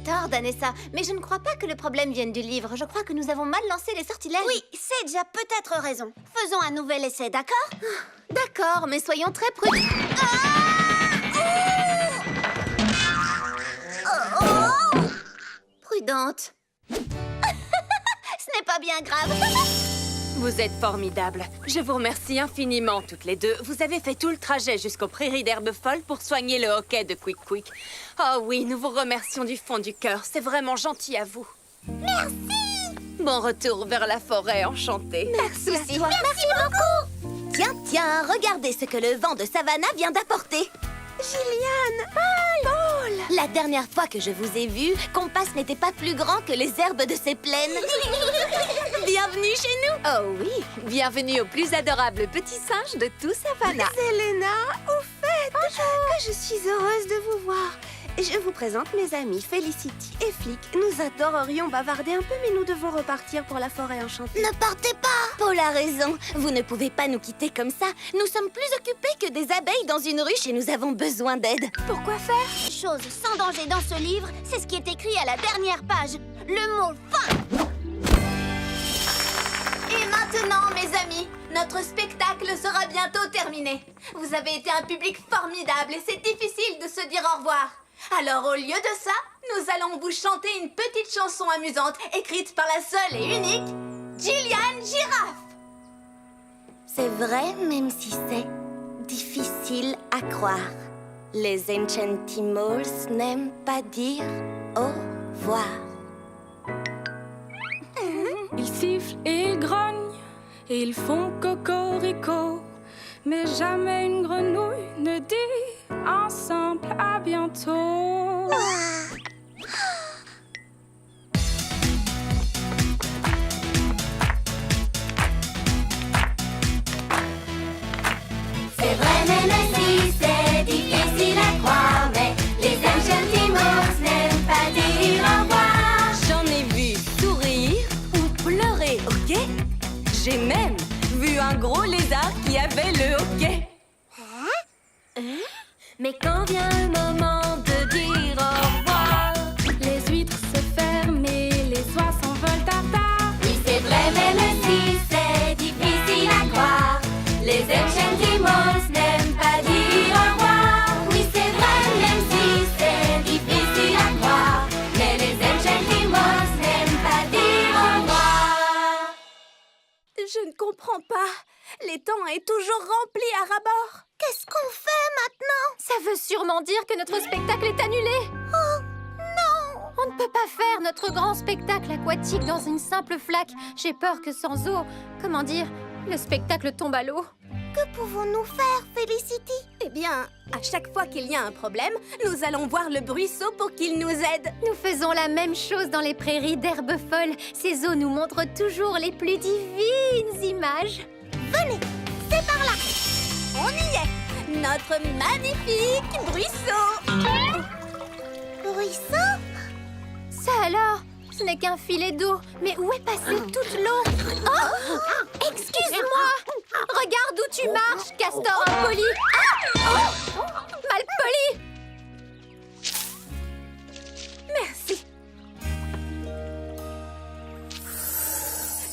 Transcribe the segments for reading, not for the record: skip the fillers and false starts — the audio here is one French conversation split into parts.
tort, Danessa, mais je ne crois pas que le problème vienne du livre. Je crois que nous avons mal lancé les sortilèges. Oui, Sage a peut-être raison. Faisons un nouvel essai, d'accord? D'accord, mais soyons très prudents. Prudente. Ce n'est pas bien grave. Vous êtes formidables. Je vous remercie infiniment toutes les deux. Vous avez fait tout le trajet jusqu'aux prairies d'herbes folles pour soigner le hoquet de Quick Quick. Oh oui, nous vous remercions du fond du cœur. C'est vraiment gentil à vous. Merci. Bon retour vers la forêt enchantée. Merci à toi. Merci beaucoup. Tiens, tiens, regardez ce que le vent de Savannah vient d'apporter. Gillian! Paul! La dernière fois que je vous ai vu, Compas n'était pas plus grand que les herbes de ces plaines. Bienvenue chez nous! Oh oui, bienvenue au plus adorable petit singe de tout Savannah. Selena, au fait, que je suis heureuse de vous voir. Je vous présente mes amis Felicity et Flick. Nous adorerions bavarder un peu, mais nous devons repartir pour la forêt enchantée. Ne partez pas! Paul a raison. Vous ne pouvez pas nous quitter comme ça. Nous sommes plus occupés que des abeilles dans une ruche et nous avons besoin d'aide. Pourquoi faire? Chose sans danger dans ce livre, c'est ce qui est écrit à la dernière page. Le mot fin! Et maintenant, mes amis, notre spectacle sera bientôt terminé. Vous avez été un public formidable et c'est difficile de se dire au revoir. Alors, au lieu de ça, nous allons vous chanter une petite chanson amusante écrite par la seule et unique Gillian Giraffe. C'est vrai, même si c'est difficile à croire. Les Enchantimals n'aiment pas dire au revoir. Ils sifflent et ils grognent et ils font cocorico. Mais jamais une grenouille ne dit ensemble à bientôt. C'est vrai, même si c'est difficile à croire, mais les Enchantimals n'aiment pas dire au revoir. J'en ai vu sourire ou pleurer, ok? J'ai même vu un gros lézard qui avait le hoquet. Mais quand vient le moment de dire au revoir, les huîtres se ferment et les oies s'envolent tartare. Oui, c'est vrai, même si c'est difficile à croire, les Enchantimals n'aiment pas dire au revoir. Oui, c'est vrai, même si c'est difficile à croire, mais les Enchantimals n'aiment pas dire au revoir. Je ne comprends pas. L'étang est toujours rempli à ras-bord. Qu'est-ce qu'on fait maintenant? Ça veut sûrement dire que notre spectacle est annulé. Oh, non! On ne peut pas faire notre grand spectacle aquatique dans une simple flaque. J'ai peur que sans eau, comment dire, le spectacle tombe à l'eau. Que pouvons-nous faire, Felicity? Eh bien, à chaque fois qu'il y a un problème, nous allons voir le bruisseau pour qu'il nous aide. Nous faisons la même chose dans les prairies d'herbes folles. Ces eaux nous montrent toujours les plus divines images. Venez, c'est par là. On y est! Notre magnifique bruisseau! Ruisseau? Ça alors? Ce n'est qu'un filet d'eau. Mais où est passée toute l'eau? Oh! Excuse-moi! Regarde où tu marches, castor impoli! Oh! Mal poli! Merci.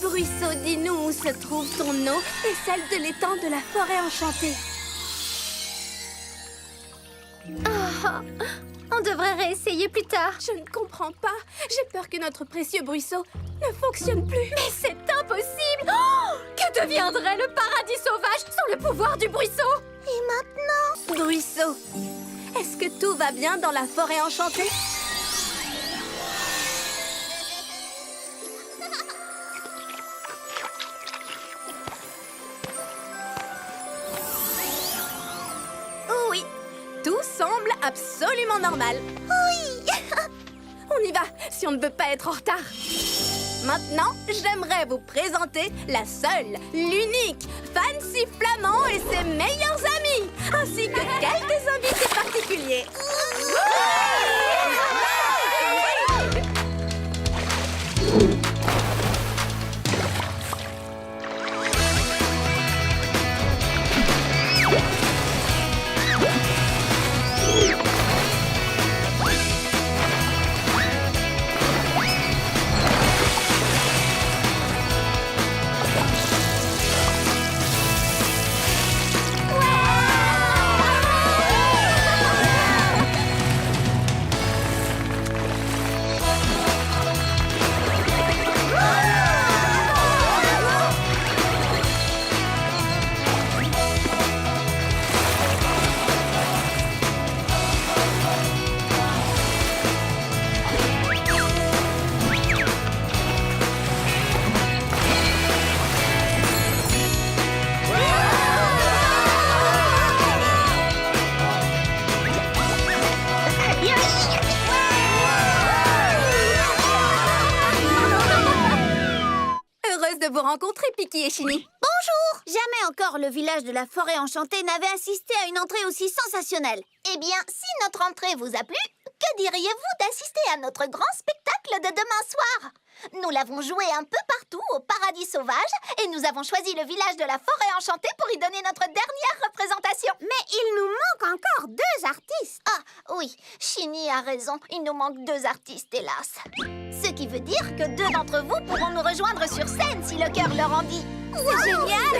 Bruisseau, dis-nous où se trouve ton eau et celle de l'étang de la forêt enchantée. Oh, on devrait réessayer plus tard. Je ne comprends pas. J'ai peur que notre précieux bruisseau ne fonctionne plus. Mais c'est impossible! Oh! Que deviendrait le paradis sauvage sans le pouvoir du bruisseau? Et maintenant? Bruisseau, est-ce que tout va bien dans la forêt enchantée? Oui, tout semble absolument normal. Oui! On y va, si on ne veut pas être en retard. Maintenant, j'aimerais vous présenter la seule, l'unique, Fancy Flamand et ses meilleurs amis, ainsi que quelques invités particuliers. rencontrer Piki et Chini. Jamais encore le village de la forêt enchantée n'avait assisté à une entrée aussi sensationnelle. Eh bien, si notre entrée vous a plu, que diriez-vous d'assister à notre grand spectacle de demain soir? Nous l'avons joué un peu partout au paradis sauvage et nous avons choisi le village de la forêt enchantée pour y donner notre dernière représentation. Mais il nous manque encore 2 artistes. Ah oui, Chini a raison, il nous manque 2 artistes, hélas. Ce qui veut dire que 2 d'entre vous pourront nous rejoindre sur scène si le cœur leur en dit. C'est génial!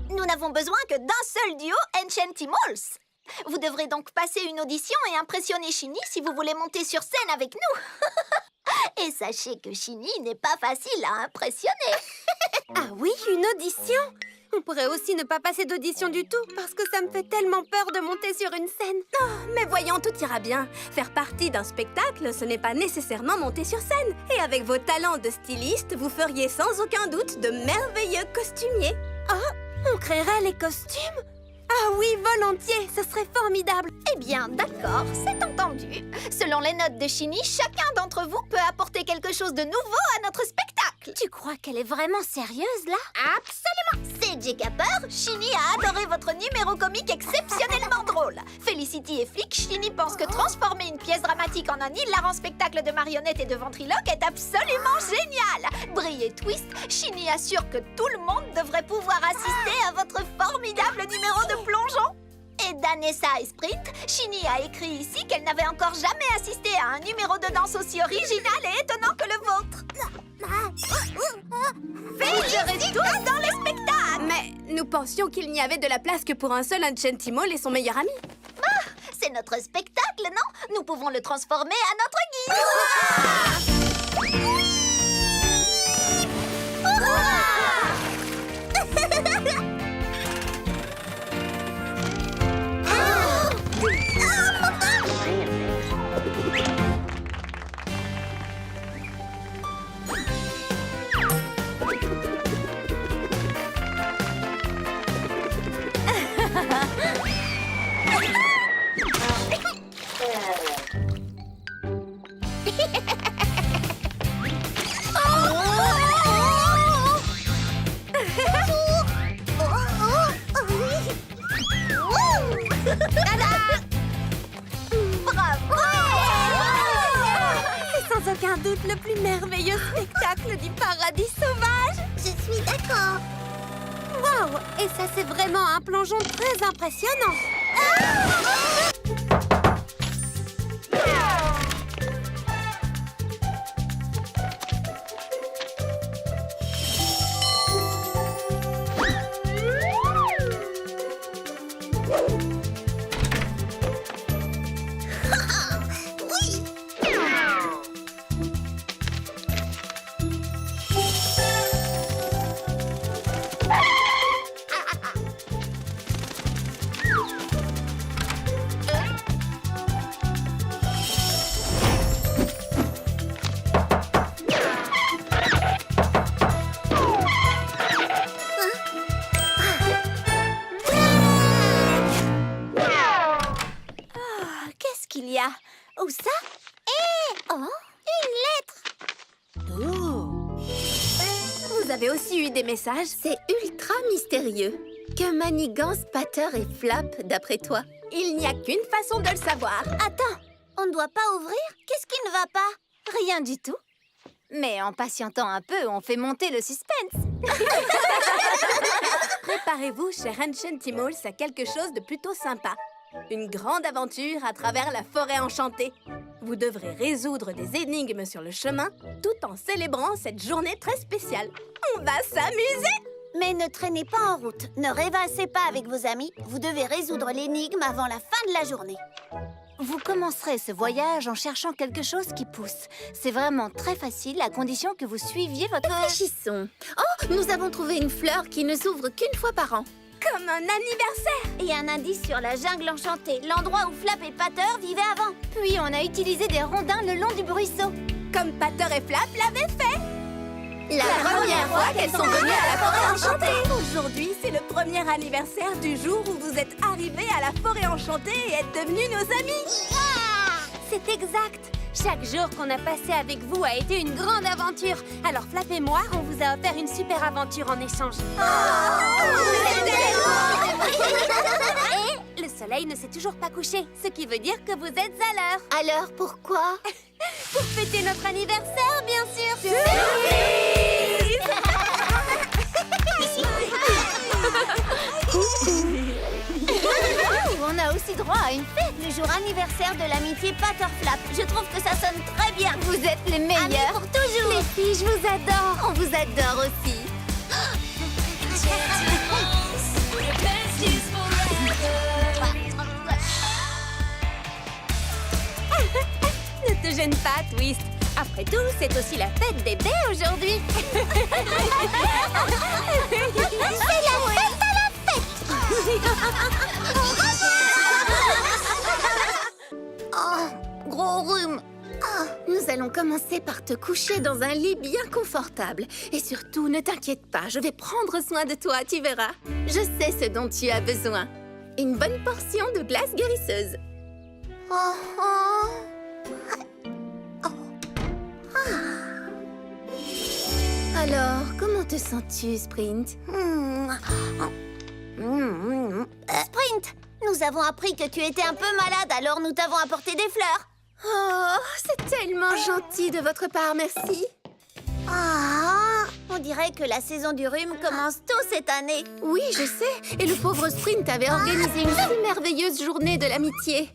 Nous n'avons besoin que d'un seul duo Enchantimals. Vous devrez donc passer une audition et impressionner Chini si vous voulez monter sur scène avec nous. Et sachez que Chini n'est pas facile à impressionner. Ah oui, une audition? On pourrait aussi ne pas passer d'audition du tout, parce que ça me fait tellement peur de monter sur une scène. Oh, mais voyons, tout ira bien. Faire partie d'un spectacle, ce n'est pas nécessairement monter sur scène. Et avec vos talents de styliste, vous feriez sans aucun doute de merveilleux costumiers. Oh, on créerait les costumes? Ah oui, volontiers, ce serait formidable. Eh bien, d'accord, c'est entendu. Selon les notes de Chini, chacun d'entre vous peut apporter quelque chose de nouveau à notre spectacle. Tu crois qu'elle est vraiment sérieuse, là? Absolument. C'est J. Capper. Chini a adoré votre numéro comique exceptionnellement drôle. Felicity et Flick, Chini pense que transformer une pièce dramatique en un hilarant spectacle de marionnettes et de ventriloques est absolument génial. Brie et Twist, Chini assure que tout le monde devrait pouvoir assister à votre formidable numéro de plongeon. Et Danessa et Sprint, Chini a écrit ici qu'elle n'avait encore jamais assisté à un numéro de danse aussi original et étonnant que le vôtre. Faites tous dans le spectacle! Mais nous pensions qu'il n'y avait de la place que pour un seul Enchantimal et son meilleur ami. Ah, c'est notre spectacle, non? Nous pouvons le transformer à notre guise. C'est sans aucun doute le plus merveilleux spectacle du paradis sauvage. Je suis d'accord. Waouh! Et ça, c'est vraiment un plongeon très impressionnant. Où ça? Une lettre! Oh! Vous avez aussi eu des messages? C'est ultra mystérieux. Que manigancent Patter et Flap, d'après toi? Il n'y a qu'une façon de le savoir. Attends, on ne doit pas ouvrir? Qu'est-ce qui ne va pas? Rien du tout. Mais en patientant un peu, on fait monter le suspense. Préparez-vous, cher Enchantimals, à quelque chose de plutôt sympa. Une grande aventure à travers la forêt enchantée. Vous devrez résoudre des énigmes sur le chemin, tout en célébrant cette journée très spéciale. On va s'amuser! Mais ne traînez pas en route, ne rêvassez pas avec vos amis. Vous devez résoudre l'énigme avant la fin de la journée. Vous commencerez ce voyage en cherchant quelque chose qui pousse. C'est vraiment très facile, à condition que vous suiviez votre... Réfléchissons. Oh, nous avons trouvé une fleur qui ne s'ouvre qu'une fois par an. Comme un anniversaire! Et un indice sur la jungle enchantée, l'endroit où Flap et Patter vivaient avant. Puis on a utilisé des rondins le long du ruisseau. Comme Patter et Flap l'avaient fait! La première fois qu'elles sont venues à la forêt enchantée! Aujourd'hui, c'est le premier anniversaire du jour où vous êtes arrivés à la forêt enchantée et êtes devenus nos amis! C'est exact! Chaque jour qu'on a passé avec vous a été une grande aventure. Alors Flap et moi, on vous a offert une super aventure en échange. Et le soleil ne s'est toujours pas couché, ce qui veut dire que vous êtes à l'heure. Alors, pourquoi? Pour fêter notre anniversaire, bien sûr. On a aussi droit à une fête, le jour anniversaire de l'amitié Patterflap. Je trouve que ça sonne très bien. Vous êtes les meilleurs. Amis pour toujours. Les filles, je vous adore. On vous adore aussi. Ne te gêne pas, Twist. Après tout, c'est aussi la fête des baies aujourd'hui. Oh, gros rhume. Nous allons commencer par te coucher dans un lit bien confortable. Et surtout, ne t'inquiète pas, je vais prendre soin de toi, tu verras. Je sais ce dont tu as besoin. Une bonne portion de glace guérisseuse. Oh, oh. Alors, comment te sens-tu, Sprint? Sprint, nous avons appris que tu étais un peu malade, alors nous t'avons apporté des fleurs. Oh, c'est tellement gentil de votre part, merci. Ah, on dirait que la saison du rhume commence tôt cette année. Oui, je sais. Et le pauvre Sprint avait organisé une si merveilleuse journée de l'amitié.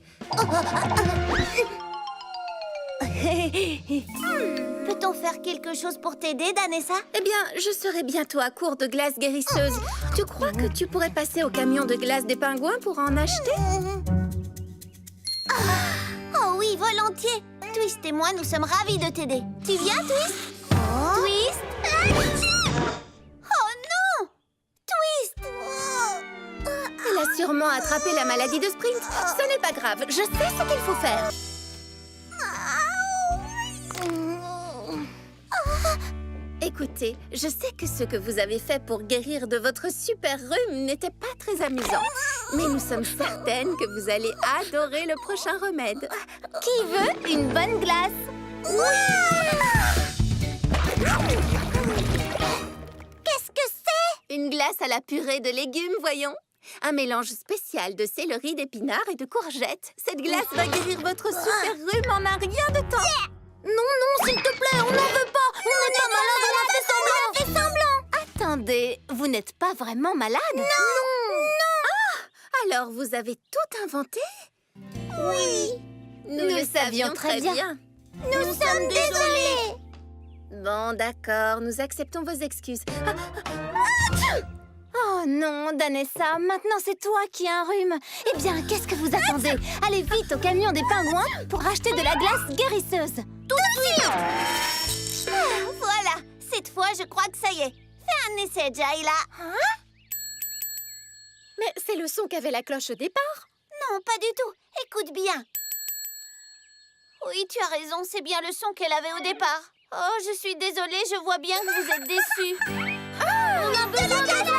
Peut-on faire quelque chose pour t'aider, Danessa? Eh bien, je serai bientôt à court de glace guérisseuse. Tu crois que tu pourrais passer au camion de glace des pingouins pour en acheter? Oh oui, volontiers. Twist et moi, nous sommes ravis de t'aider. Tu viens, Twist? Twist? Oh non! Twist! Elle a sûrement attrapé la maladie de Sprint. Ce n'est pas grave, je sais ce qu'il faut faire. Écoutez, je sais que ce que vous avez fait pour guérir de votre super rhume n'était pas très amusant. Mais nous sommes certaines que vous allez adorer le prochain remède. Qui veut une bonne glace? Qu'est-ce que c'est? Une glace à la purée de légumes, voyons. Un mélange spécial de céleri, d'épinards et de courgettes. Cette glace va guérir votre super rhume en un rien de temps. Non, s'il te plaît, on n'en veut pas. On n'est pas malade, on a fait semblant. On a fait semblant. Attendez, vous n'êtes pas vraiment malade? Non. Alors, vous avez tout inventé? Oui. Nous le savions très bien. Nous sommes désolés. Bon, d'accord, nous acceptons vos excuses. Oh non, Danessa, maintenant c'est toi qui as un rhume. Eh bien, qu'est-ce que vous attendez? Allez vite au camion des pingouins pour acheter de la glace guérisseuse. Tout de suite. Voilà, cette fois, je crois que ça y est. Fais un essai, Jayla. Mais c'est le son qu'avait la cloche au départ. Non, pas du tout. Écoute bien. Oui, tu as raison, c'est bien le son qu'elle avait au départ. Oh, je suis désolée, je vois bien que vous êtes déçus. On a besoin de